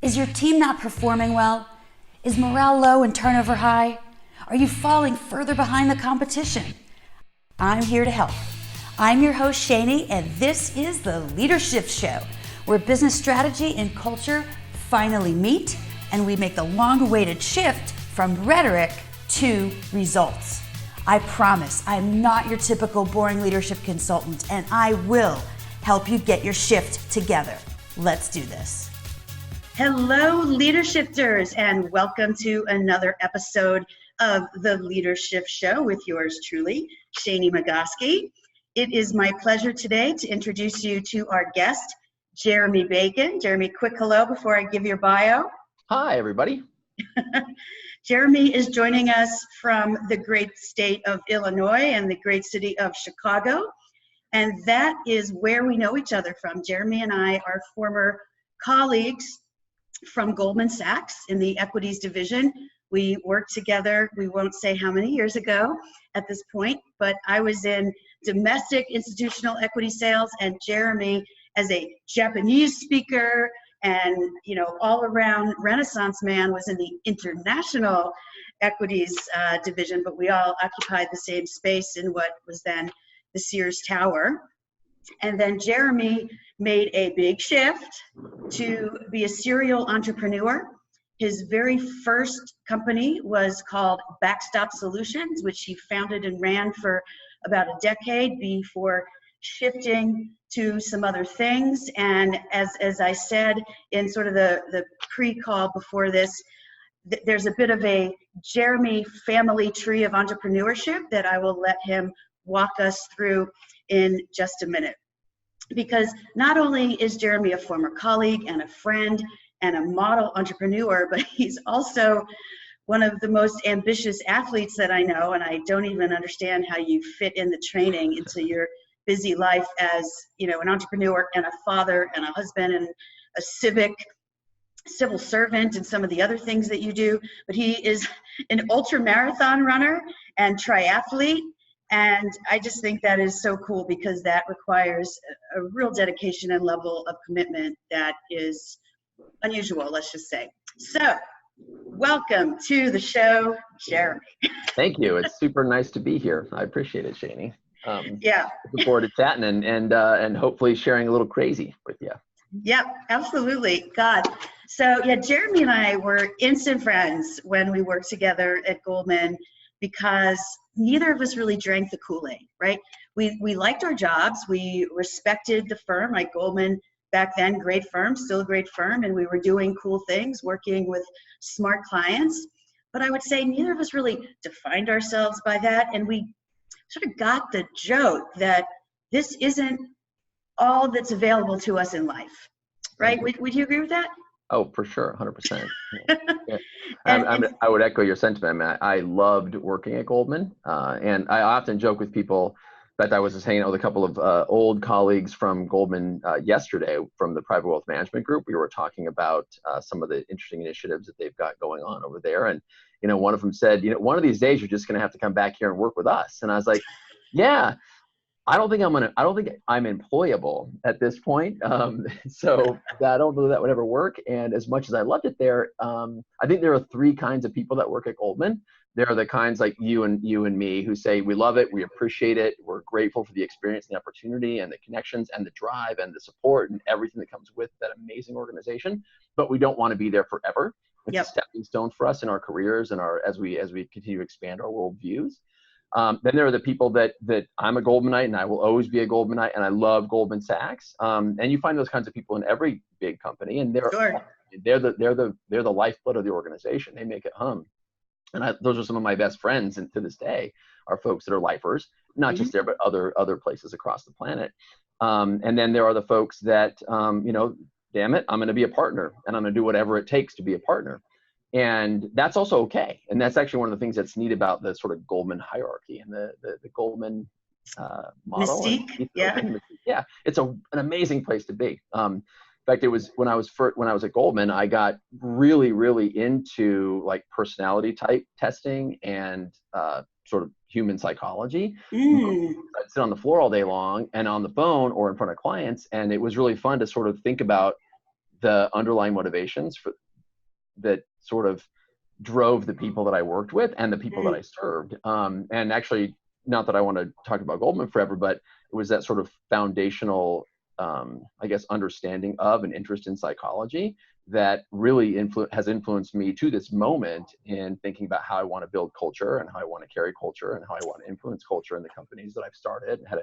Is your team not performing well? Is morale low and turnover high? Are you falling further behind the competition? I'm here to help. I'm your host, Shani, and this is the LeaderShift Show, where business strategy and culture finally meet, and we make the long-awaited shift from rhetoric to results. I promise I'm not your typical boring leadership consultant, and I will help you get your shift together. Let's do this. Hello, LeaderShifters, and welcome to another episode of the LeaderShift Show with yours truly, Shani Bacon. It is my pleasure today to introduce you to our guest, Jeremie Bacon. Jeremie, quick hello before I give your bio. Hi, everybody. Jeremie is joining us from the great state of Illinois and the great city of Chicago, and that is where we know each other from. Jeremie and I are former colleagues from Goldman Sachs in the equities division. We worked together, we won't say how many years ago at this point, but I was in domestic institutional equity sales, and Jeremie as a Japanese speaker and all around Renaissance man was in the international equities division, but we all occupied the same space in what was then the Sears Tower. And then Jeremie made a big shift to be a serial entrepreneur. His very first company was called Backstop Solutions, which he founded and ran for about a decade before shifting to some other things. And as I said in sort of the pre-call before this, there's a bit of a Jeremie family tree of entrepreneurship that I will let him walk us through in just a minute. Because not only is Jeremie a former colleague and a friend and a model entrepreneur, but he's also one of the most ambitious athletes that I know, and I don't even understand how you fit in the training into your busy life as an entrepreneur and a father and a husband and a civil servant and some of the other things that you do. But he is an ultra marathon runner and triathlete. And I just think that is so cool because that requires a real dedication and level of commitment that is unusual, let's just say. So, welcome to the show, Jeremie. Thank you. It's super nice to be here. I appreciate it, Shani. Yeah. Looking forward to chatting and hopefully sharing a little crazy with you. Yep, absolutely. God. So, yeah, Jeremie and I were instant friends when we worked together at Goldman, because neither of us really drank the Kool-Aid, right? We liked our jobs. We respected the firm, like Goldman back then, great firm, still a great firm, and we were doing cool things, working with smart clients. But I would say neither of us really defined ourselves by that, and we sort of got the joke that this isn't all that's available to us in life, right? Would you agree with that? Oh, for sure, 100%. Yeah. I would echo your sentiment. I loved working at Goldman, and I often joke with people. In fact, I was just hanging out with a couple of old colleagues from Goldman yesterday from the Private Wealth Management Group. We were talking about some of the interesting initiatives that they've got going on over there, and one of them said, one of these days you're just going to have to come back here and work with us. And I was like, yeah. I don't think I'm employable at this point. So I don't know that would ever work. And as much as I loved it there, I think there are three kinds of people that work at Goldman. There are the kinds like you and me who say, we love it, we appreciate it, we're grateful for the experience and the opportunity and the connections and the drive and the support and everything that comes with that amazing organization, but we don't want to be there forever. It's a stepping stone for us in our careers and as we continue to expand our worldviews. Then there are the people that I'm a Goldmanite and I will always be a Goldmanite and I love Goldman Sachs. And you find those kinds of people in every big company, and they're the lifeblood of the organization. They make it hum. And those are some of my best friends, and to this day are folks that are lifers, not just there, but other places across the planet. And then there are the folks that damn it, I'm going to be a partner and I'm going to do whatever it takes to be a partner. And that's also okay. And that's actually one of the things that's neat about the sort of Goldman hierarchy and the Goldman model. Mystique, yeah. It's an amazing place to be. In fact, it was when I was at Goldman, I got really, really into like personality type testing and sort of human psychology. I'd sit on the floor all day long and on the phone or in front of clients. And it was really fun to sort of think about the underlying motivations that sort of drove the people that I worked with and the people that I served. And actually, not that I want to talk about Goldman forever, but it was that sort of foundational, I guess, understanding of and interest in psychology that really has influenced me to this moment in thinking about how I want to build culture and how I want to carry culture and how I want to influence culture in the companies that I've started and had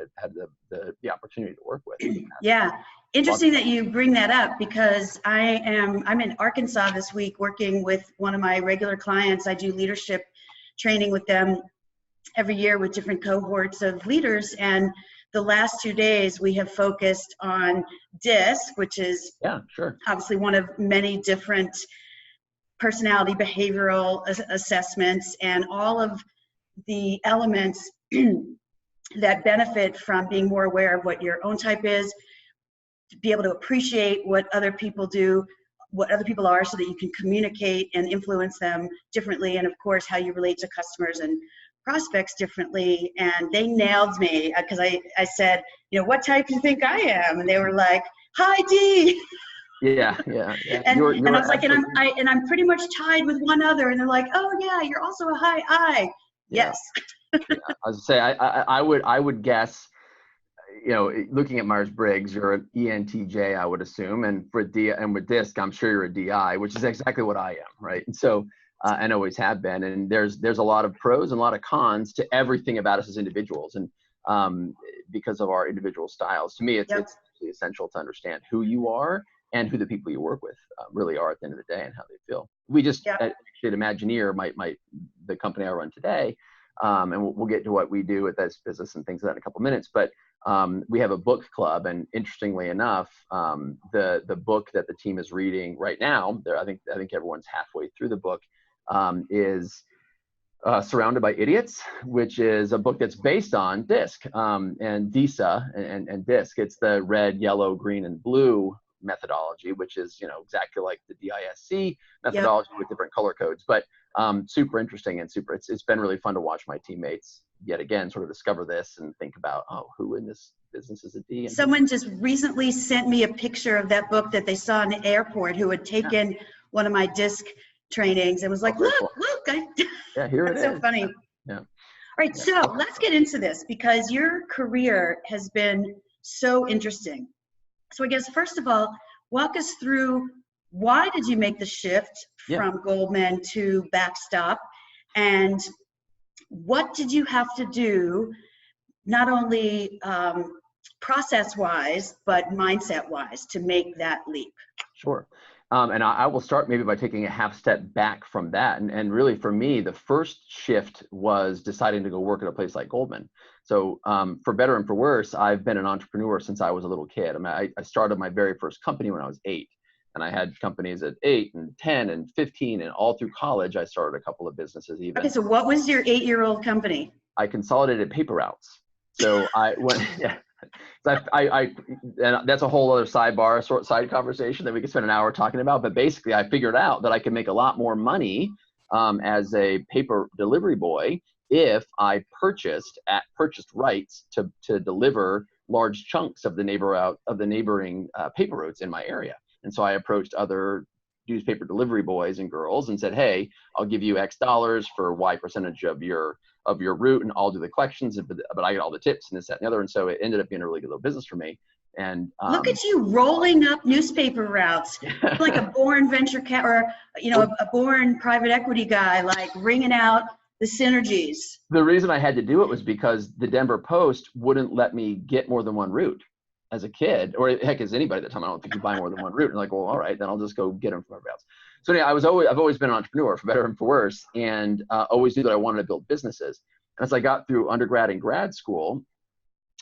the opportunity to work with. Yeah, interesting that you bring that up, because I'm in Arkansas this week working with one of my regular clients. I do leadership training with them every year with different cohorts of leaders, and the last 2 days we have focused on DISC, which is obviously one of many different personality behavioral assessments, and all of the elements that benefit from being more aware of what your own type is, to be able to appreciate what other people do, what other people are, so that you can communicate and influence them differently, and of course how you relate to customers and prospects differently. And they nailed me because I said, what type do you think I am? And they were like, high D. Yeah. And I was like, and I'm pretty much tied with one other. And they're like, oh yeah, you're also a high I. Yes. I was say I would guess, looking at Myers-Briggs, you're an ENTJ, I would assume, and with DISC, I'm sure you're a DI, which is exactly what I am, right? And so, and always have been. And there's a lot of pros and a lot of cons to everything about us as individuals, and because of our individual styles. To me, it's essential to understand who you are and who the people you work with really are at the end of the day and how they feel. We just at Imagineer, the company I run today, and we'll get to what we do with this business and things like that in a couple of minutes, but we have a book club, and interestingly enough, the book that the team is reading right now, I think everyone's halfway through the book, is Surrounded by Idiots, which is a book that's based on DISC and DISA and DISC. It's the red, yellow, green, and blue methodology, which is exactly like the DISC methodology with different color codes, but super interesting and it's been really fun to watch my teammates yet again sort of discover this and think about who in this business is a D. Someone just recently sent me a picture of that book that they saw in the airport, who had taken one of my DISC trainings and was like, look, here it is. So funny. Yeah. All right, so let's get into this, because your career has been so interesting. So I guess, first of all, walk us through, why did you make the shift from Goldman to Backstop, and what did you have to do, not only process-wise, but mindset-wise, to make that leap? Sure. And I will start maybe by taking a half step back from that. And really, for me, the first shift was deciding to go work at a place like Goldman. So for better and for worse, I've been an entrepreneur since I was a little kid. I mean, I started my very first company when I was 8. And I had companies at 8 and 10 and 15, and all through college, I started a couple of businesses even. Okay, so what was your 8-year-old company? I consolidated paper routes. So I went, and that's a whole other side conversation that we could spend an hour talking about. But basically, I figured out that I could make a lot more money as a paper delivery boy if I purchased rights to deliver large chunks of the neighboring paper routes in my area. And so I approached other newspaper delivery boys and girls and said, hey, I'll give you X dollars for Y percentage of your route, and I'll do the collections, but I get all the tips and this, that, and the other. And so it ended up being a really good little business for me. And look at you rolling up newspaper routes like a born venture a born private equity guy, like wringing out the synergies. The reason I had to do it was because the Denver Post wouldn't let me get more than one route as a kid, or heck, as anybody at the time. I don't think you buy more than one route. And like, well, all right, then I'll just go get them from everybody else. So anyway, I've always been an entrepreneur, for better and for worse, and always knew that I wanted to build businesses. And as I got through undergrad and grad school,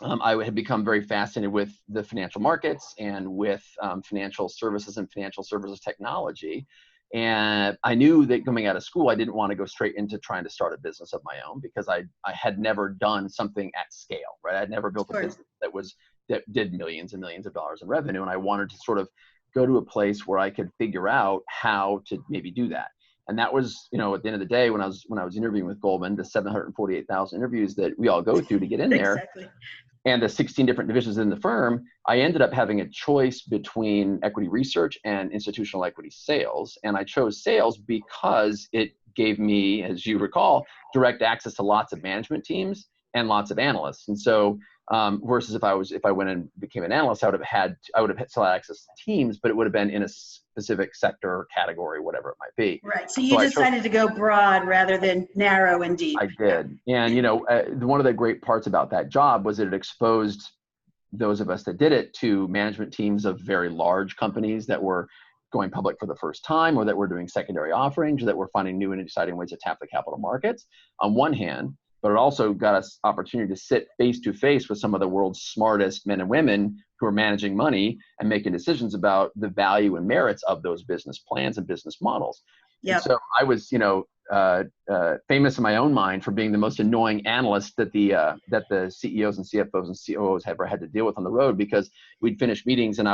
I had become very fascinated with the financial markets and with financial services and financial services technology. And I knew that coming out of school, I didn't want to go straight into trying to start a business of my own, because I had never done something at scale, right? I'd never built a business that did millions and millions of dollars in revenue. And I wanted to sort of go to a place where I could figure out how to maybe do that. And that was, at the end of the day, when I was interviewing with Goldman, the 748,000 interviews that we all go through to get in there. Exactly. and the 16 different divisions in the firm, I ended up having a choice between equity research and institutional equity sales. And I chose sales because it gave me, as you recall, direct access to lots of management teams and lots of analysts. And so versus if I went and became an analyst, I would have still had access to teams, but it would have been in a specific sector, category, whatever it might be. Right. So you decided to go broad rather than narrow and deep. I did. And, one of the great parts about that job was that it exposed those of us that did it to management teams of very large companies that were going public for the first time, or that were doing secondary offerings, or that were finding new and exciting ways to tap the capital markets on one hand, but it also got us opportunity to sit face to face with some of the world's smartest men and women who are managing money and making decisions about the value and merits of those business plans and business models. Yeah. So I was, famous in my own mind for being the most annoying analyst that the CEOs and CFOs and COOs ever had to deal with on the road, because we'd finish meetings and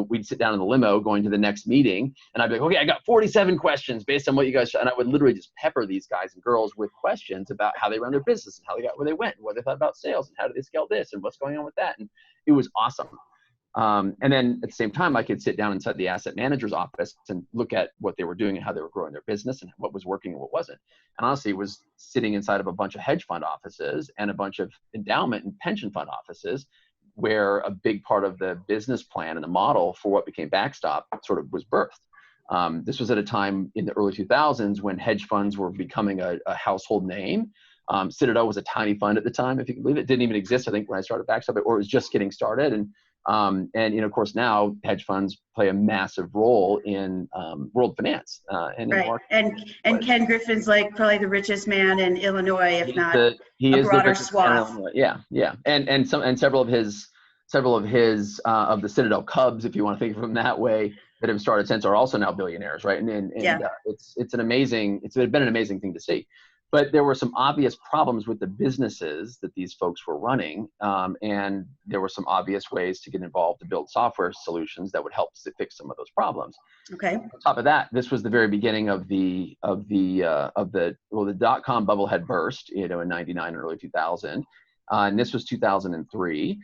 we'd sit down in the limo going to the next meeting, and I'd be like, okay, I got 47 questions based on what you guys, and I would literally just pepper these guys and girls with questions about how they run their business and how they got where they went and what they thought about sales and how did they scale this and what's going on with that. And it was awesome. And then at the same time, I could sit down inside the asset manager's office and look at what they were doing and how they were growing their business and what was working and what wasn't. And honestly, it was sitting inside of a bunch of hedge fund offices and a bunch of endowment and pension fund offices, where a big part of the business plan and the model for what became Backstop sort of was birthed. This was at a time in the early 2000s when hedge funds were becoming a household name. Citadel was a tiny fund at the time, if you can believe it. It didn't even exist, I think, when I started Backstop, or it was just getting started. And of course, now hedge funds play a massive role in world finance. And right. And Ken Griffin's like probably the richest man in Illinois, if not a broader swath. Yeah. And several of his of the Citadel Cubs, if you want to think of them that way, that have started since, are also now billionaires, right? And it's been an amazing thing to see. But there were some obvious problems with the businesses that these folks were running, and there were some obvious ways to get involved to build software solutions that would help to fix some of those problems. Okay. On top of that, this was the very beginning of the dot-com bubble had burst, in '99 and early 2000, and this was 2003.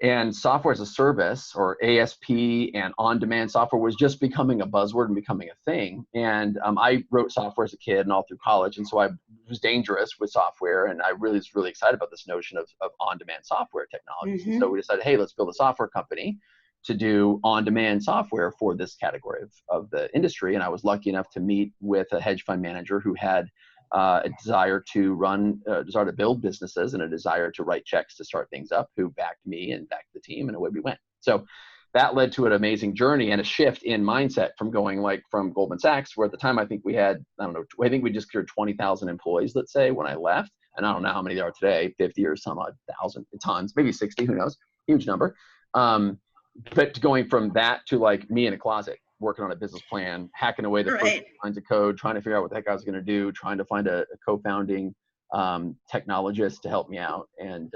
And software as a service, or ASP, and on-demand software was just becoming a buzzword and becoming a thing. And I wrote software as a kid and all through college, and so I was dangerous with software, and I was really excited about this notion of on-demand software technologies. Mm-hmm. So we decided, hey, let's build a software company to do on-demand software for this category of the industry. And I was lucky enough to meet with a hedge fund manager who had a desire to build businesses and a desire to write checks to start things up, who backed me and backed the team, and away we went. So that led to an amazing journey and a shift in mindset from going from Goldman Sachs, where at the time I think we had, I think we just cleared 20,000 employees, let's say, when I left. And I don't know how many there are today, 50 or some odd thousand, tons, maybe 60, who knows, huge number. But going from that to me in a closet, working on a business plan, hacking away the first lines of code, trying to figure out what the heck I was going to do, trying to find a co-founding technologist to help me out. And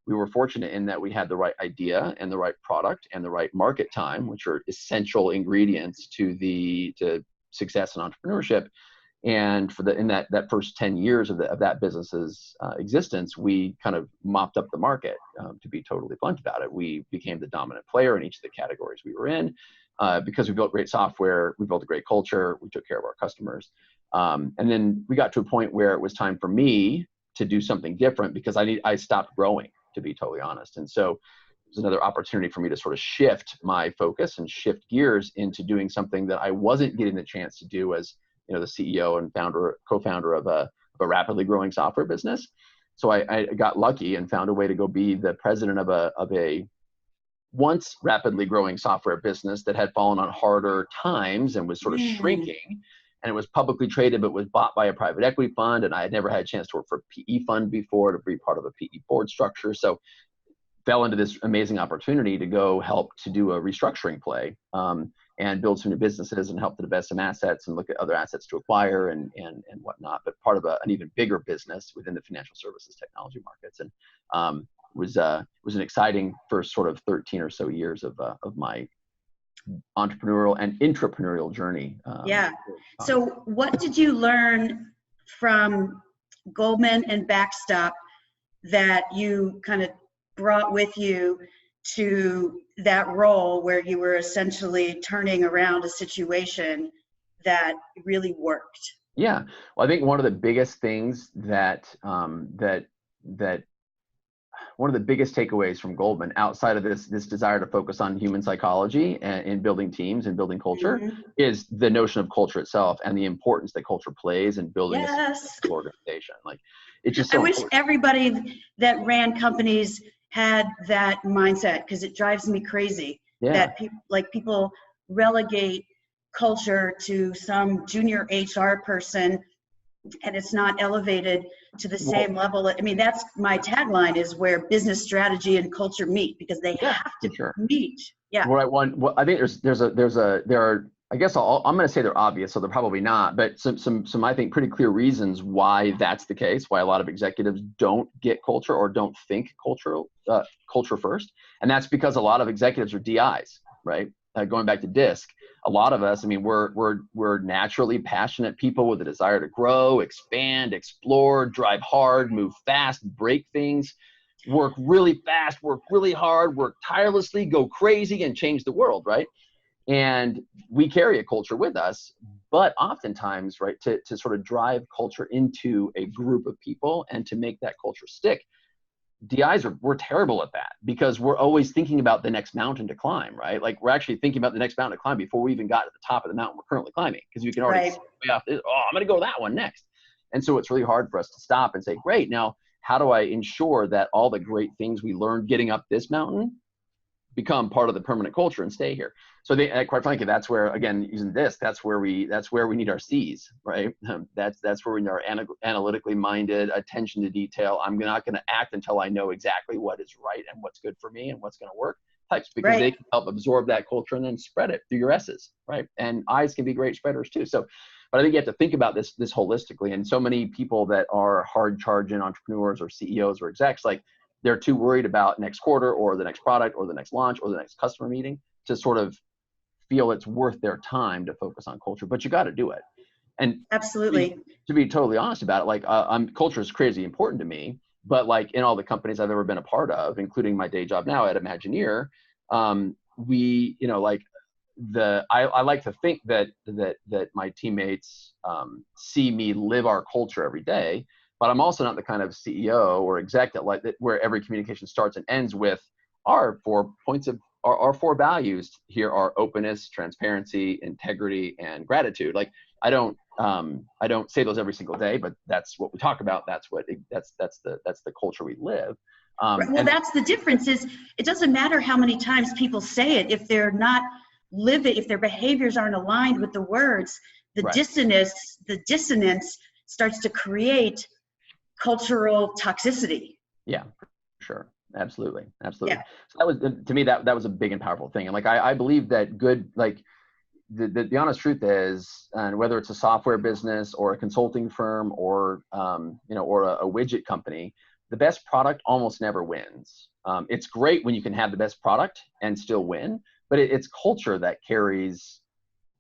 we were fortunate in that we had the right idea and the right product and the right market time, which are essential ingredients to success in entrepreneurship. And in that first 10 years of that business's existence, we kind of mopped up the market. To be totally blunt about it, we became the dominant player in each of the categories we were in. Because we built great software, we built a great culture, we took care of our customers. And then we got to a point where it was time for me to do something different, because I stopped growing, to be totally honest. And so it was another opportunity for me to sort of shift my focus and shift gears into doing something that I wasn't getting the chance to do as the CEO and co-founder of a rapidly growing software business. So I got lucky and found a way to go be the president of a once rapidly growing software business that had fallen on harder times and was sort of shrinking. And it was publicly traded, but was bought by a private equity fund. And I had never had a chance to work for a PE fund before, to be part of a PE board structure. So fell into this amazing opportunity to go help to do a restructuring play, and build some new businesses and help to divest some assets and look at other assets to acquire and whatnot. But part of an even bigger business within the financial services technology markets. And was an exciting first sort of 13 or so years of my entrepreneurial and intrapreneurial journey. So what did you learn from Goldman and Backstop that you kind of brought with you to that role where you were essentially turning around a situation that really worked? Yeah, well, I think one of the biggest things that one of the biggest takeaways from Goldman, outside of this desire to focus on human psychology and in building teams and building culture, is the notion of culture itself and the importance that culture plays in building a successful organization. Like, it's just so I wish important. everybody that ran companies had that mindset, because it drives me crazy that people relegate culture to some junior HR person, and it's not elevated to the same level. I mean, that's my tagline, is where business strategy and culture meet, because they have to meet. Yeah. Well, I think there are, I guess I'm going to say they're obvious, so they're probably not, but some I think pretty clear reasons why that's the case, why a lot of executives don't get culture or don't think culture first. And that's because a lot of executives are DIs, right? Going back to DISC, a lot of us, I mean, we're naturally passionate people with a desire to grow, expand, explore, drive hard, move fast, break things, work really fast, work really hard, work tirelessly, go crazy, and change the world, right? And we carry a culture with us, but oftentimes, right, to sort of drive culture into a group of people and to make that culture stick, we're terrible at that, because we're always thinking about the next mountain to climb, right? Like, we're actually thinking about the next mountain to climb before we even got to the top of the mountain we're currently climbing, because we can already see way off this, I'm going to go to that one next. And so it's really hard for us to stop and say, great, now how do I ensure that all the great things we learned getting up this mountain become part of the permanent culture and stay here? So quite frankly, that's where, again, using this, that's where we need our C's, right? That's where we need our analytically minded, attention to detail. I'm not going to act until I know exactly what is right and what's good for me and what's going to work types, because they can help absorb that culture and then spread it through your S's, right? And I's can be great spreaders too. So, but I think you have to think about this holistically. And so many people that are hard charging entrepreneurs or CEOs or execs, like, they're too worried about next quarter or the next product or the next launch or the next customer meeting to sort of feel it's worth their time to focus on culture. But you got to do it. And absolutely, to be totally honest about it, like, culture is crazy important to me, but like in all the companies I've ever been a part of, including my day job now at Imagineer, we, you know, like, I like to think that my teammates see me live our culture every day, but I'm also not the kind of CEO or exec that where every communication starts and ends with our 4 points of our 4 values here are openness, transparency, integrity, and gratitude. Like, I don't say those every single day, but that's what we talk about. That's the culture we live. Well, that's the difference, is it doesn't matter how many times people say it, if they're not living, if their behaviors aren't aligned with the words, the dissonance starts to create cultural toxicity. Yeah, for sure. Absolutely. Yeah. So that was, to me, that was a big and powerful thing. And like, I believe that good, like, the honest truth is, and whether it's a software business or a consulting firm or, you know, or a widget company, the best product almost never wins. It's great when you can have the best product and still win, but it's culture that carries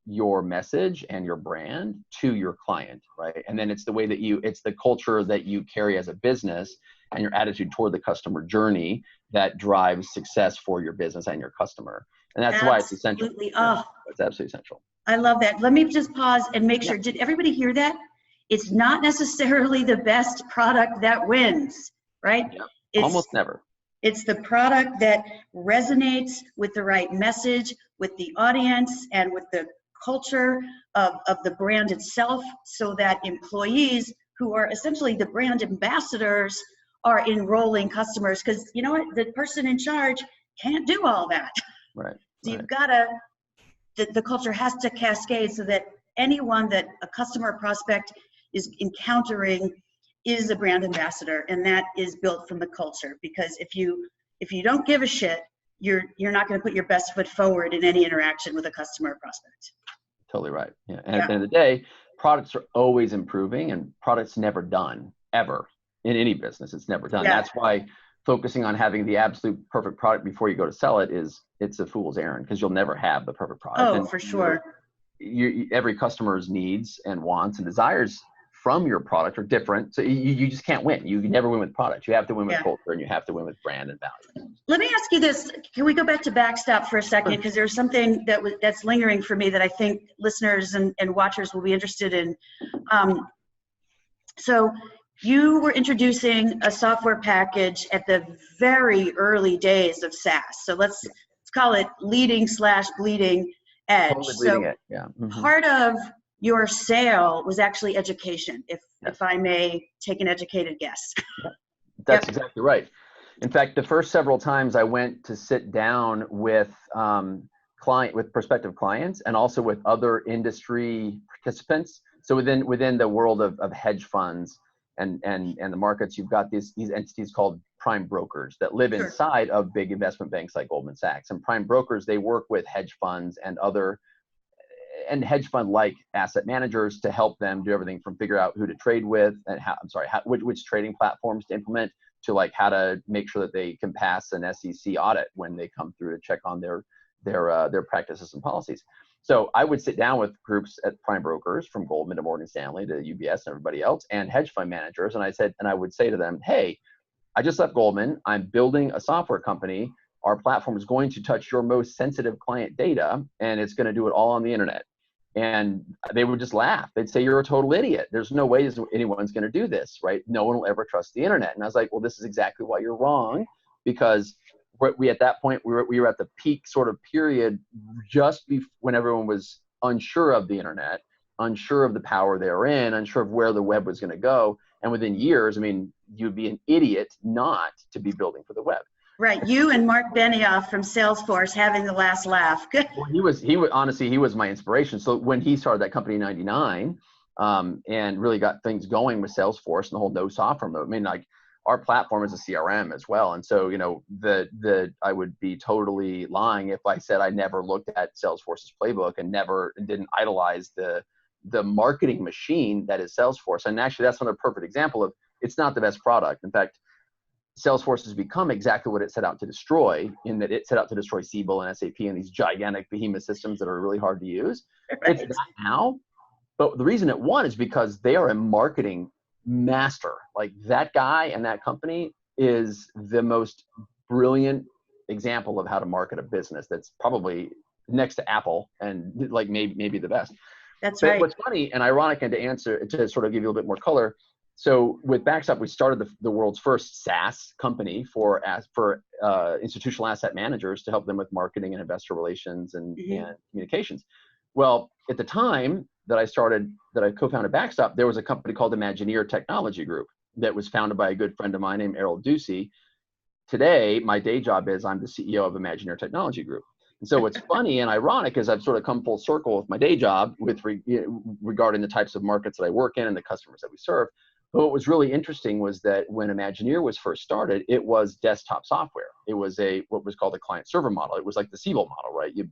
your message and your brand to your client, right? And then it's the way that it's the culture that you carry as a business and your attitude toward the customer journey that drives success for your business and your customer. And that's why it's essential. Oh, it's absolutely essential. I love that. Let me just pause and make sure. Did everybody hear that? It's not necessarily the best product that wins, right? Yeah. Almost never. It's the product that resonates with the right message, with the audience, and with the culture of the brand itself, so that employees, who are essentially the brand ambassadors, are enrolling customers. Because you know what, the person in charge can't do all that. Right. So you've got to, the culture has to cascade so that anyone that a customer prospect is encountering is a brand ambassador, and that is built from the culture. Because if you don't give a shit, you're not going to put your best foot forward in any interaction with a customer or prospect. Totally right. Yeah. And at the end of the day, products are always improving, and products never done, ever. In any business, it's never done. That's why focusing on having the absolute perfect product before you go to sell it's a fool's errand, because you'll never have the perfect product. Oh, and for sure. Every customer's needs and wants and desires from your product are different. So you just can't win. You can never win with product. You have to win with Yeah. culture, and you have to win with brand and value. Let me ask you this. Can we go back to Backstop for a second? Because there's something that's lingering for me that I think listeners and watchers will be interested in. So you were introducing a software package at the very early days of SaaS. So let's call it leading/bleeding edge. Totally bleeding so edge. Yeah. Mm-hmm. Part of your sale was actually education, if I may take an educated guess. That's exactly right. In fact, the first several times I went to sit down with prospective clients and also with other industry participants. So within the world of hedge funds and the markets, you've got these entities called prime brokers that live inside of big investment banks like Goldman Sachs. And prime brokers, they work with hedge funds and hedge fund like asset managers to help them do everything from figure out who to trade with and which trading platforms to implement, to like how to make sure that they can pass an SEC audit when they come through to check on their practices and policies. So I would sit down with groups at prime brokers, from Goldman to Morgan Stanley to UBS and everybody else, and hedge fund managers, and I would say to them, hey, I just left Goldman. I'm building a software company. Our platform is going to touch your most sensitive client data, and it's going to do it all on the internet. And they would just laugh. They'd say, you're a total idiot. There's no way anyone's going to do this, right? No one will ever trust the internet. And I was like, well, this is exactly why you're wrong, because at that point, we were at the peak sort of period when everyone was unsure of the internet, unsure of the power they're in, unsure of where the web was going to go. And within years, I mean, you'd be an idiot not to be building for the web. Right, you and Mark Benioff from Salesforce having the last laugh. Well, he was my inspiration. So when he started that company in '99, and really got things going with Salesforce and the whole no software mode. I mean, like, our platform is a CRM as well, and so I would be totally lying if I said I never looked at Salesforce's playbook and didn't idolize the marketing machine that is Salesforce. And actually, that's another perfect example of, it's not the best product. In fact, Salesforce has become exactly what it set out to destroy, in that it set out to destroy Siebel and SAP and these gigantic behemoth systems that are really hard to use. Right. It's that now, but the reason it won is because they are a marketing master. Like, that guy and that company is the most brilliant example of how to market a business. That's probably next to Apple and like maybe the best. That's but right. What's funny and ironic, and to sort of give you a little bit more color. So with Backstop, we started the world's first SaaS company for institutional asset managers to help them with marketing and investor relations and communications. Well, at the time that I co-founded Backstop, there was a company called Imagineer Technology Group that was founded by a good friend of mine named Errol Ducey. Today, my day job is I'm the CEO of Imagineer Technology Group. And so what's funny and ironic is I've sort of come full circle with my day job regarding the types of markets that I work in and the customers that we serve. But what was really interesting was that when Imagineer was first started, it was desktop software. It was what was called a client-server model. It was like the Siebel model, right? You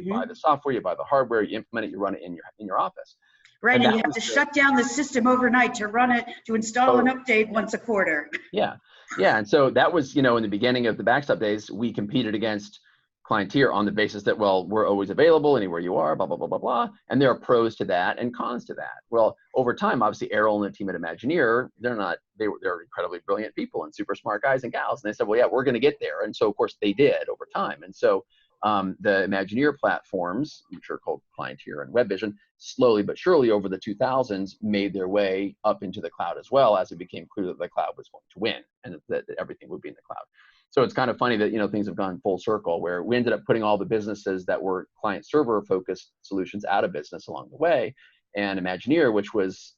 buy the software, you buy the hardware, you implement it, you run it in your office. Right, and you have to shut down the system overnight to run it, to install an update once a quarter. Yeah, and so that was, in the beginning of the Backstop days, we competed against Clienteer on the basis that, well, we're always available anywhere you are, blah, blah, blah, blah, blah. And there are pros to that and cons to that. Well, over time, obviously, Errol and the team at Imagineer, they're incredibly brilliant people and super smart guys and gals. And they said, well, yeah, we're going to get there. And so, of course, they did over time. And so the Imagineer platforms, which are called Clienteer and WebVision, slowly but surely over the 2000s made their way up into the cloud as well, as it became clear that the cloud was going to win and that everything would be in the cloud. So it's kind of funny that, things have gone full circle, where we ended up putting all the businesses that were client server focused solutions out of business along the way. And Imagineer, which was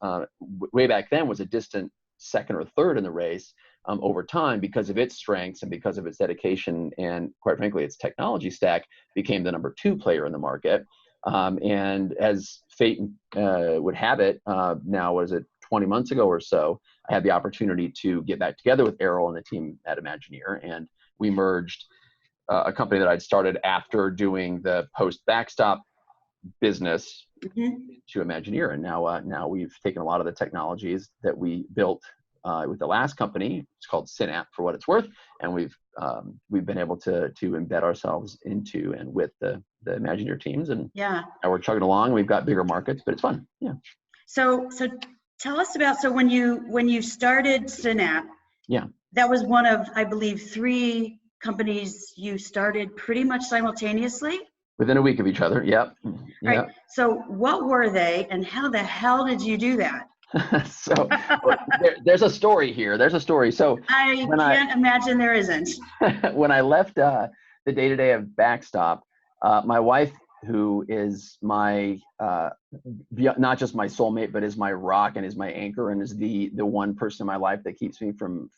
way back then was a distant second or third in the race, over time, because of its strengths and because of its dedication and, quite frankly, its technology stack, became the number 2 player in the market. And as fate would have it, now, what is it, 20 months ago or so, I had the opportunity to get back together with Errol and the team at Imagineer, and we merged a company that I'd started after doing the post-Backstop business to Imagineer. And now we've taken a lot of the technologies that we built with the last company. It's called Synapse, for what it's worth, and we've been able to embed ourselves into and with the Imagineer teams, and now we're chugging along. We've got bigger markets, but it's fun. Yeah. So Tell us about, so when you started Synapse, Yeah. that was one of, I believe, 3 companies you started pretty much simultaneously? Within a week of each other. Yep. All Yep. right. So what were they, and how the hell did you do that? So there's a story here. There's a story. So I can't imagine there isn't. when I left the day-to-day of Backstop, my wife, who is my not just my soulmate, but is my rock and is my anchor and is the one person in my life that keeps me from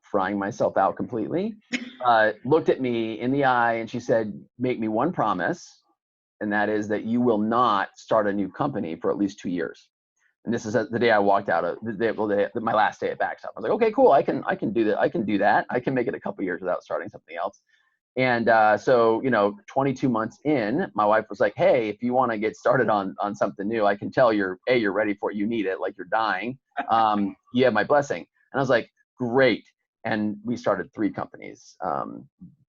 frying myself out completely, looked at me in the eye and she said, "Make me one promise, and that is that you will not start a new company for at least 2 years." And this is the day I walked out of my last day at Backstop. I was like, "Okay, cool. I can do that. I can do that. I can make it a couple years without starting something else." And so, 22 months in, my wife was like, "Hey, if you want to get started on something new, I can tell you're ready for it. You need it. Like you're dying. You have my blessing." And I was like, "Great." And we started 3 companies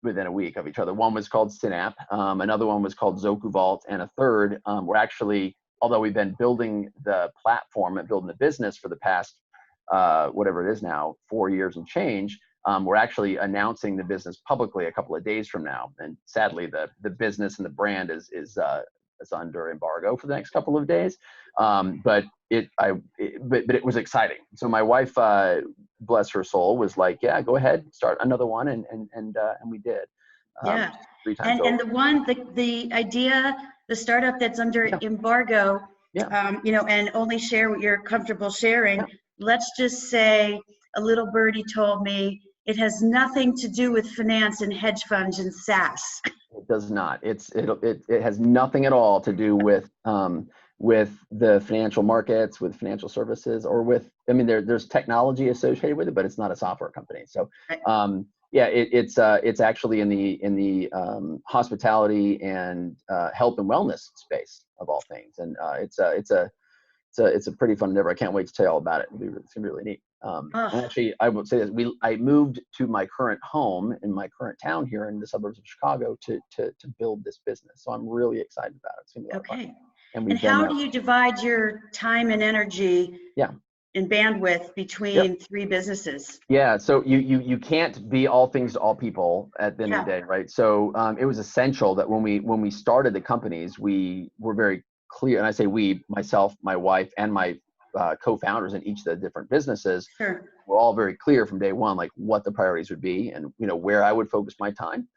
within a week of each other. One was called Synapse. Another one was called Zoku Vault. And a third, we're actually, although we've been building the platform and building the business for the past, whatever it is now, 4 years and change, we're actually announcing the business publicly a couple of days from now. And sadly, the business and the brand is under embargo for the next couple of days. But it was exciting. So my wife, bless her soul, was like, "Yeah, go ahead, start another one," and we did. Yeah. 3 times over. And the idea, the startup that's under embargo, and only share what you're comfortable sharing. Yeah. Let's just say a little birdie told me it has nothing to do with finance and hedge funds and SaaS. It does not. It has nothing at all to do with the financial markets, with financial services, or with, there's technology associated with it, but it's not a software company. So it's actually in the hospitality and health and wellness space of all things, and it's a pretty fun endeavor. I can't wait to tell you all about it. It's gonna be really neat. And actually, I would say this: I moved to my current home in my current town here in the suburbs of Chicago to build this business. So I'm really excited about it. It's gonna be a lot of fun. And how do you divide your time and energy? And bandwidth between 3 businesses? Yeah, so you can't be all things to all people at the end of the day, right? So it was essential that when we started the companies, we were very clear, and I say we, myself, my wife, and my co-founders in each of the different businesses, Sure. were all very clear from day one, like what the priorities would be and where I would focus my time.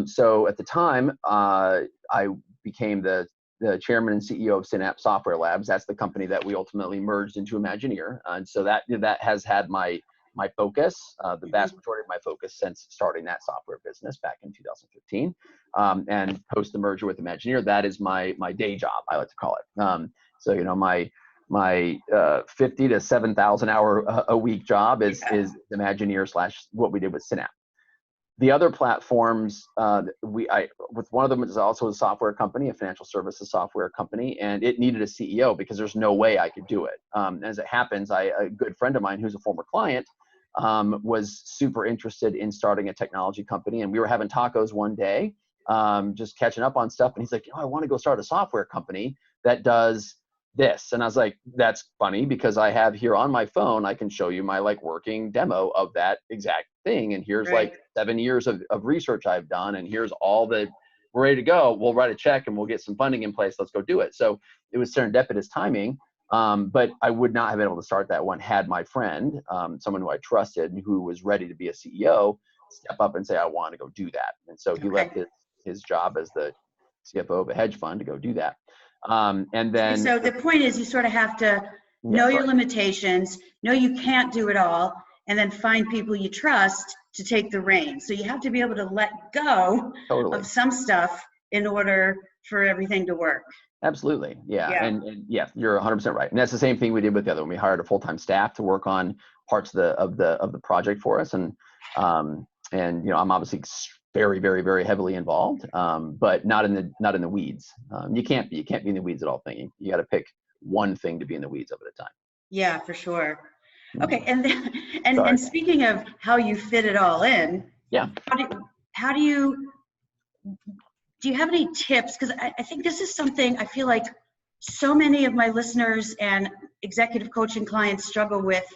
So at the time, I became the chairman and CEO of Synapse Software Labs. That's the company that we ultimately merged into Imagineer. And so that has had my focus, the vast majority of my focus since starting that software business back in 2015. And post the merger with Imagineer, that is my day job, I like to call it. So my 50 to 7,000 hour a week job is Imagineer / what we did with Synapse. The other platforms, with one of them is also a software company, a financial services software company, and it needed a CEO because there's no way I could do it. As it happens, a good friend of mine who's a former client was super interested in starting a technology company, and we were having tacos one day, just catching up on stuff, and he's like, "I want to go start a software company that does this." And I was like, "That's funny because I have here on my phone, I can show you my working demo of that exact thing. And here's 7 years of research I've done. And here's all we're ready to go. We'll write a check and we'll get some funding in place. Let's go do it." So it was serendipitous timing. But I would not have been able to start that one had my friend, someone who I trusted, who was ready to be a CEO, step up and say, "I want to go do that." And so he left his job as the CFO of a hedge fund to go do that. And then, so the point is, you sort of have to know your limitations, know you can't do it all, and then find people you trust to take the reins. So you have to be able to let go of some stuff in order for everything to work. Absolutely. Yeah. And yeah, you're 100% right. And that's the same thing we did with the other one. We hired a full-time staff to work on parts of the project for us. And I'm obviously very, very, very heavily involved, but not in the weeds. You can't be in the weeds at all thing. You got to pick one thing to be in the weeds of at a time. Yeah, for sure. Okay. And speaking of how you fit it all in, how do you have any tips? Because I think this is something I feel like so many of my listeners and executive coaching clients struggle with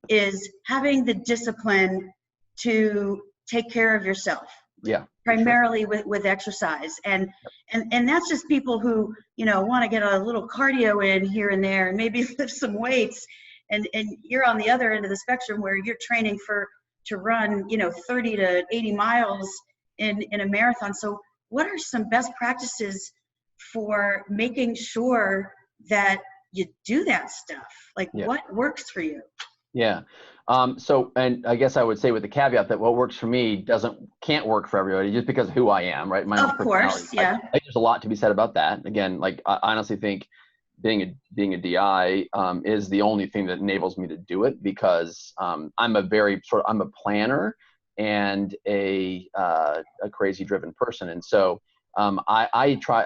is having the discipline to take care of yourself. Yeah. Primarily with exercise. And that's just people who, want to get a little cardio in here and there and maybe lift some weights. And you're on the other end of the spectrum where you're training to run, 30 to 80 miles in a marathon. So what are some best practices for making sure that you do that stuff? Like what works for you? Yeah. So, and I guess I would say with the caveat that what works for me can't work for everybody just because of who I am, right? My own personality. Of course, yeah. I think there's a lot to be said about that. Again, like I honestly think being a DI is the only thing that enables me to do it because I'm a planner and a crazy driven person. And so I try,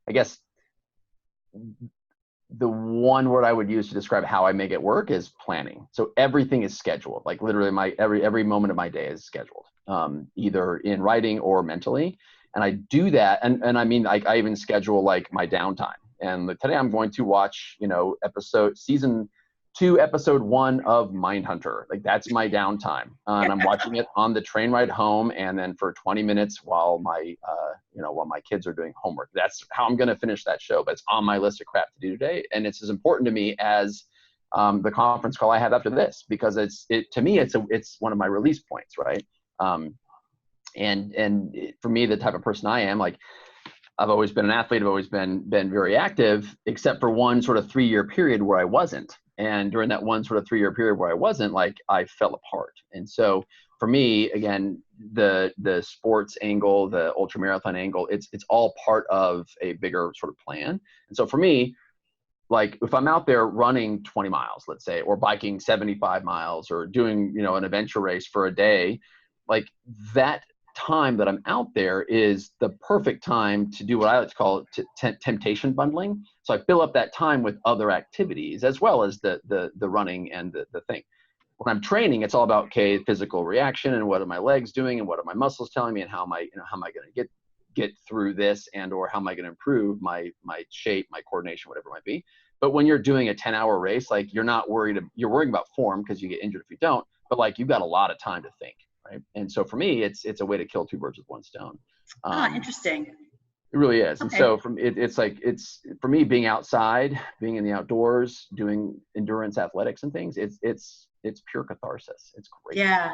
I guess, the one word I would use to describe how I make it work is planning. So everything is scheduled. Like literally every moment of my day is scheduled, either in writing or mentally. And I do that. And I mean, I even schedule like my downtime. And today I'm going to watch, season 2, episode 1 of Mindhunter. Like that's my downtime. And I'm watching it on the train ride home. And then for 20 minutes while my kids are doing homework. That's how I'm going to finish that show. But it's on my list of crap to do today. And it's as important to me as the conference call I have after this, because to me, it's one of my release points. Right. And for me, the type of person I am, like, I've always been an athlete. I've always been very active, except for one sort of 3-year period where I wasn't. And during that one sort of 3-year period where I wasn't, like, I fell apart. And so for me, again, the sports angle, the ultramarathon angle, it's all part of a bigger sort of plan. And so for me, like if I'm out there running 20 miles, let's say, or biking 75 miles or doing, an adventure race for a day, like that time that I'm out there is the perfect time to do what I like to call temptation bundling. So I fill up that time with other activities as well as the running and the thing. When I'm training, it's all about physical reaction and what are my legs doing and what are my muscles telling me and how am I going to get through this and or how am I going to improve my shape, my coordination, whatever it might be. But when you're doing a 10-hour race, like you're worrying about form because you get injured if you don't, but like you've got a lot of time to think. Right. And so for me, it's a way to kill 2 birds with 1 stone. Interesting. It really is. Okay. And so it's for me, being outside, being in the outdoors, doing endurance athletics and things, it's pure catharsis. It's great. Yeah.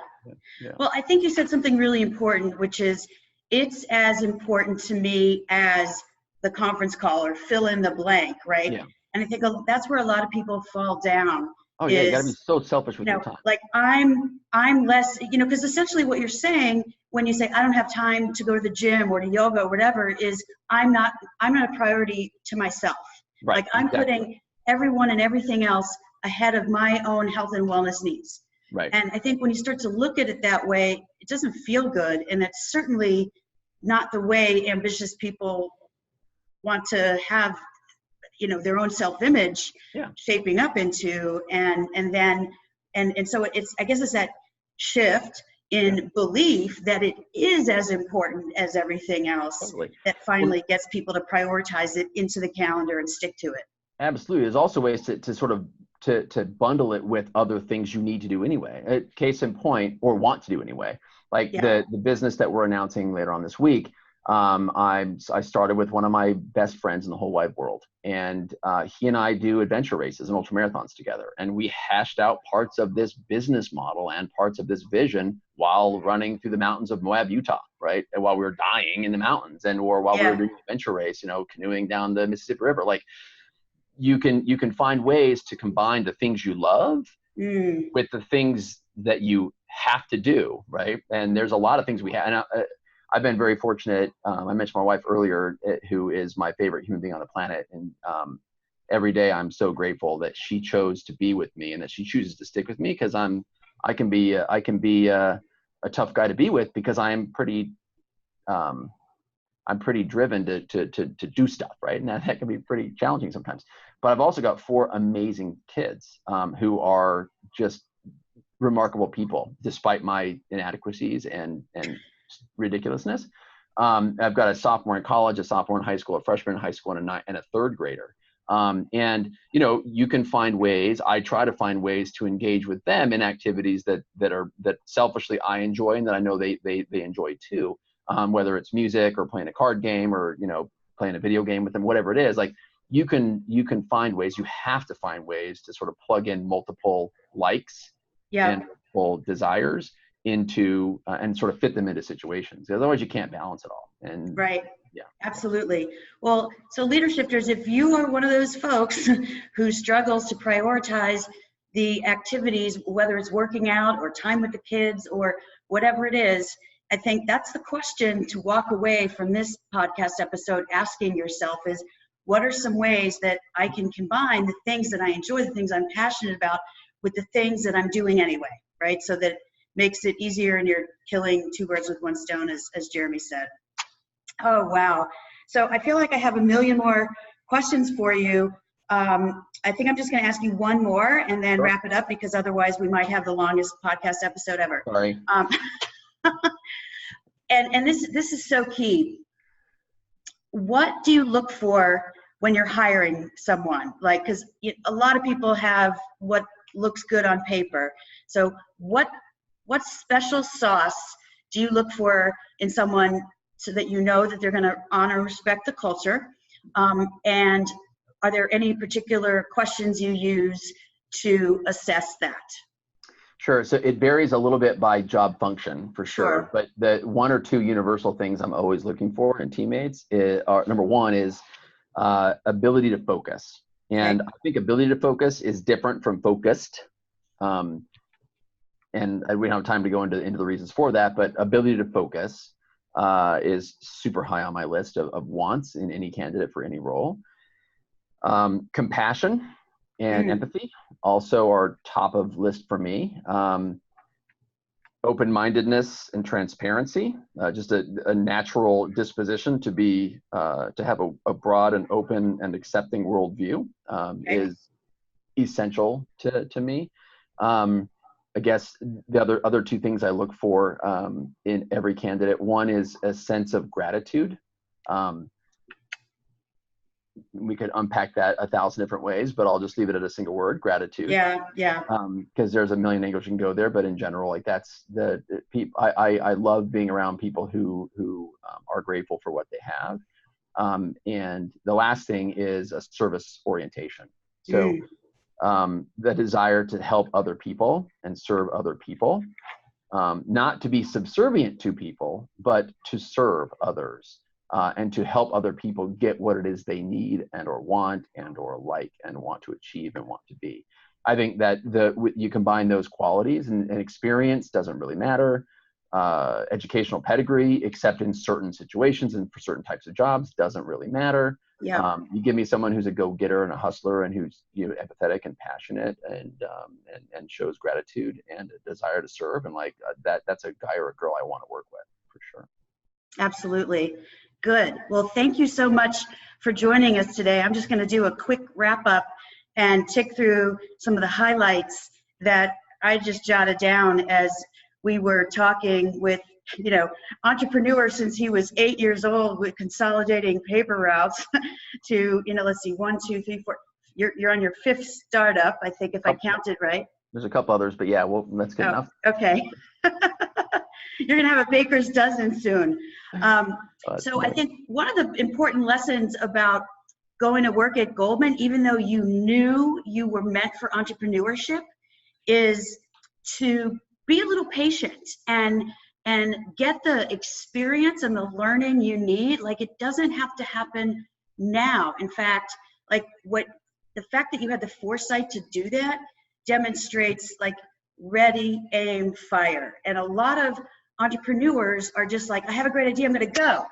Well, I think you said something really important, which is it's as important to me as the conference call or fill in the blank. Right. Yeah. And I think that's where a lot of people fall down. Oh yeah, you gotta be so selfish with your time. Like I'm less, because essentially what you're saying when you say I don't have time to go to the gym or to yoga or whatever is I'm not a priority to myself. Right. Like I'm putting everyone and everything else ahead of my own health and wellness needs. Right. And I think when you start to look at it that way, it doesn't feel good, and it's certainly not the way ambitious people want to have their own self-image shaping up into, and so I guess it's that shift in belief that it is as important as everything else that finally gets people to prioritize it into the calendar and stick to it. Absolutely. There's also ways to sort of to bundle it with other things you need to do anyway. Case in point, or want to do anyway. Like the business that we're announcing later on this week. I started with one of my best friends in the whole wide world, and he and I do adventure races and ultramarathons together. And we hashed out parts of this business model and parts of this vision while running through the mountains of Moab, Utah, right? And while we were dying in the mountains, or while we were doing an adventure race, canoeing down the Mississippi River. Like you can find ways to combine the things you love with the things that you have to do, right? And there's a lot of things we have. And I've been very fortunate. I mentioned my wife earlier, who is my favorite human being on the planet. And every day I'm so grateful that she chose to be with me and that she chooses to stick with me, because I can be a tough guy to be with, because I'm pretty driven to do stuff, right? And that can be pretty challenging sometimes. But I've also got 4 amazing kids who are just remarkable people, despite my inadequacies and ridiculousness. I've got a sophomore in college, a sophomore in high school, a freshman in high school, and a 3rd grader. And, you know, you can find ways, I try to find ways to engage with them in activities that selfishly I enjoy and that I know they enjoy too. Whether it's music or playing a card game or, you know, playing a video game with them, whatever it is, like you can find ways, you have to find ways to sort of plug in multiple likes and multiple desires into, and sort of fit them into situations. Otherwise you can't balance it all. And right. Yeah. Absolutely. Well, so LeaderShifters, if you are one of those folks who struggles to prioritize the activities, whether it's working out or time with the kids or whatever it is, I think that's the question to walk away from this podcast episode asking yourself is, what are some ways that I can combine the things that I enjoy, the things I'm passionate about, with the things that I'm doing anyway, right? So that makes it easier and you're killing two birds with one stone, as Jeremie said. Oh, wow. So I feel like I have a million more questions for you. I think I'm just going to ask you one more and then wrap it up, because otherwise we might have the longest podcast episode ever. Sorry. And this is so key. What do you look for when you're hiring someone? Like, because a lot of people have what looks good on paper. So what special sauce do you look for in someone so that you know that they're going to honor and respect the culture? And are there any particular questions you use to assess that? Sure. So it varies a little bit by job function for sure. But the one or two universal things I'm always looking for in teammates are, number one is ability to focus. And I think ability to focus is different from focused. And we don't have time to go into the reasons for that, but ability to focus is super high on my list of wants in any candidate for any role. Compassion and empathy also are top of list for me. Open-mindedness and transparency, just a natural disposition to be to have a broad and open and accepting worldview is essential to me. I guess the other two things I look for in every candidate, one is a sense of gratitude. We could unpack that 1,000 different ways, but I'll just leave it at a single word: gratitude. Yeah. Because there's a million angles you can go there, but in general, like that's I love being around people who are grateful for what they have. And the last thing is a service orientation. So the desire to help other people and serve other people, not to be subservient to people, but to serve others. And to help other people get what it is they need and or want and or like and want to achieve and want to be. I think that you combine those qualities, and experience doesn't really matter. Educational pedigree, except in certain situations and for certain types of jobs, doesn't really matter. You give me someone who's a go-getter and a hustler and who's empathetic and passionate and shows gratitude and a desire to serve, and like that's a guy or a girl I want to work with for sure. Absolutely. Good. Well, thank you so much for joining us today. I'm just going to do a quick wrap up and tick through some of the highlights that I just jotted down as we were talking with, entrepreneur since he was 8 years old with consolidating paper routes to, let's see, 1, 2, 3, 4. You're on your 5th startup, I think, if I counted right. There's a couple others, but yeah, well, that's good enough. Okay. You're going to have a baker's dozen soon. So I think one of the important lessons about going to work at Goldman, even though you knew you were meant for entrepreneurship, is to be a little patient and get the experience and the learning you need. Like, it doesn't have to happen now. In fact, the fact that you had the foresight to do that demonstrates like ready, aim, fire. And a lot of entrepreneurs are just like, I have a great idea, I'm going to go,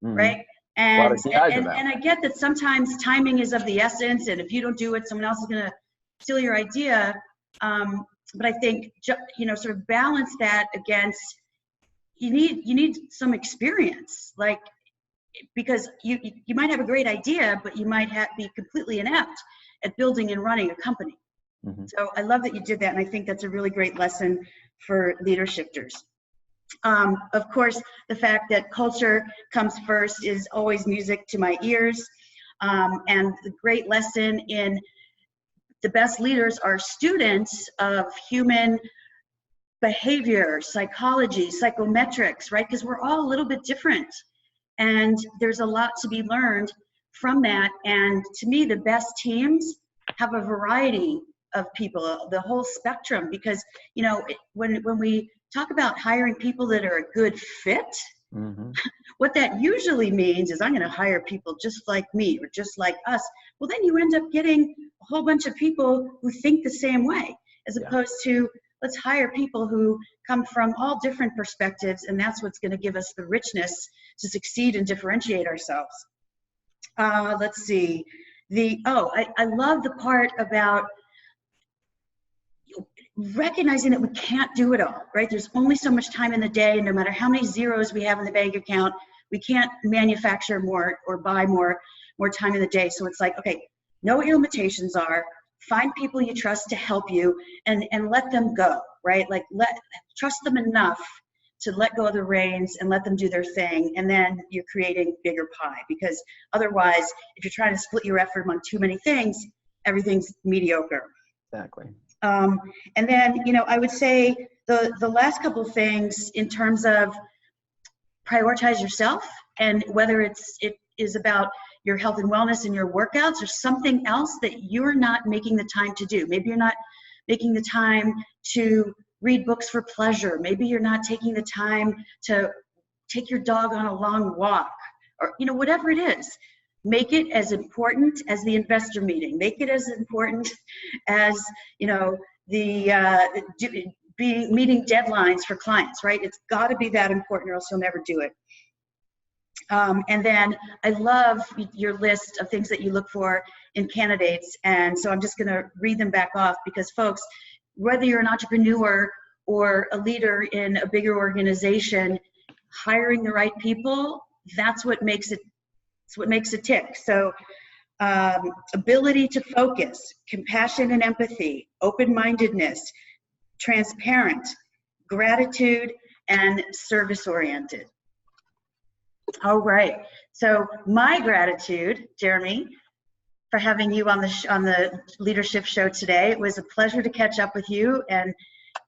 right? And I get that sometimes timing is of the essence, and if you don't do it, someone else is going to steal your idea. But I think sort of balance that against you need some experience, like, because you might have a great idea, but you might be completely inept at building and running a company. So I love that you did that, and I think that's a really great lesson for LeaderShifters. Of course, the fact that culture comes first is always music to my ears. And the great lesson in the best leaders are students of human behavior, psychology, psychometrics, right? Because we're all a little bit different. And there's a lot to be learned from that. And to me, the best teams have a variety of people, the whole spectrum, because, you know, when we talk about hiring people that are a good fit, what that usually means is I'm going to hire people just like me or just like us. Well, then you end up getting a whole bunch of people who think the same way, as opposed to let's hire people who come from all different perspectives, and that's what's going to give us the richness to succeed and differentiate ourselves. Let's see. I love the part about recognizing that we can't do it all, right? There's only so much time in the day, and no matter how many zeros we have in the bank account, we can't manufacture more or buy more time in the day. So it's like, okay, know what your limitations are, find people you trust to help you, and let them go, right? Like trust them enough to let go of the reins and let them do their thing, and then you're creating bigger pie. Because otherwise, if you're trying to split your effort among too many things, everything's mediocre. Exactly. And then, you know, I would say the last couple of things in terms of prioritize yourself, and whether it is about your health and wellness and your workouts or something else that you're not making the time to do. Maybe you're not making the time to read books for pleasure. Maybe you're not taking the time to take your dog on a long walk, or, you know, whatever it is. Make it as important as the investor meeting. Make it as important as, you know, the meeting deadlines for clients, right? It's got to be that important, or else you'll never do it. And then I love your list of things that you look for in candidates. And so I'm just going to read them back off, because folks, whether you're an entrepreneur or a leader in a bigger organization, hiring the right people, that's what makes it. It's what makes it tick. So ability to focus, compassion and empathy, open-mindedness, transparent, gratitude, and service-oriented. All right. So my gratitude, Jeremie, for having you on the LeaderShift show today. It was a pleasure to catch up with you and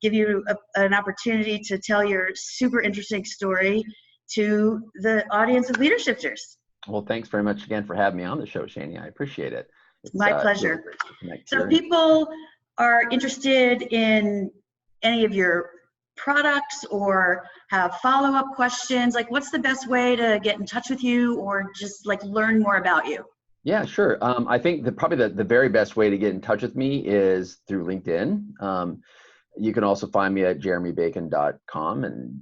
give you an opportunity to tell your super interesting story to the audience of LeaderShifters. Well, thanks very much again for having me on the show, Shani. I appreciate it. It's my pleasure. Really so if people are interested in any of your products or have follow-up questions, like what's the best way to get in touch with you or just like learn more about you? Yeah, sure. I think probably the very best way to get in touch with me is through LinkedIn. You can also find me at jeremiebacon.com and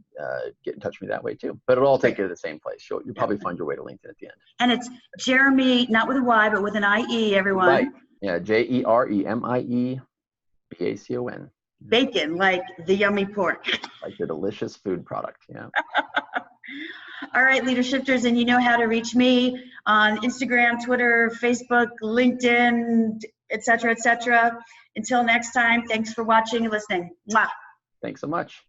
get in touch with me that way too. But it'll all take you to the same place. You'll probably find your way to LinkedIn at the end. And it's Jeremie, not with a Y, but with an I-E, everyone. Right. Yeah, JeremieBacon. Bacon, like the yummy pork. Like the delicious food product, yeah. All right, LeaderShifters, and you know how to reach me on Instagram, Twitter, Facebook, LinkedIn, etc., etc. Until next time, thanks for watching and listening. Mwah. Thanks so much.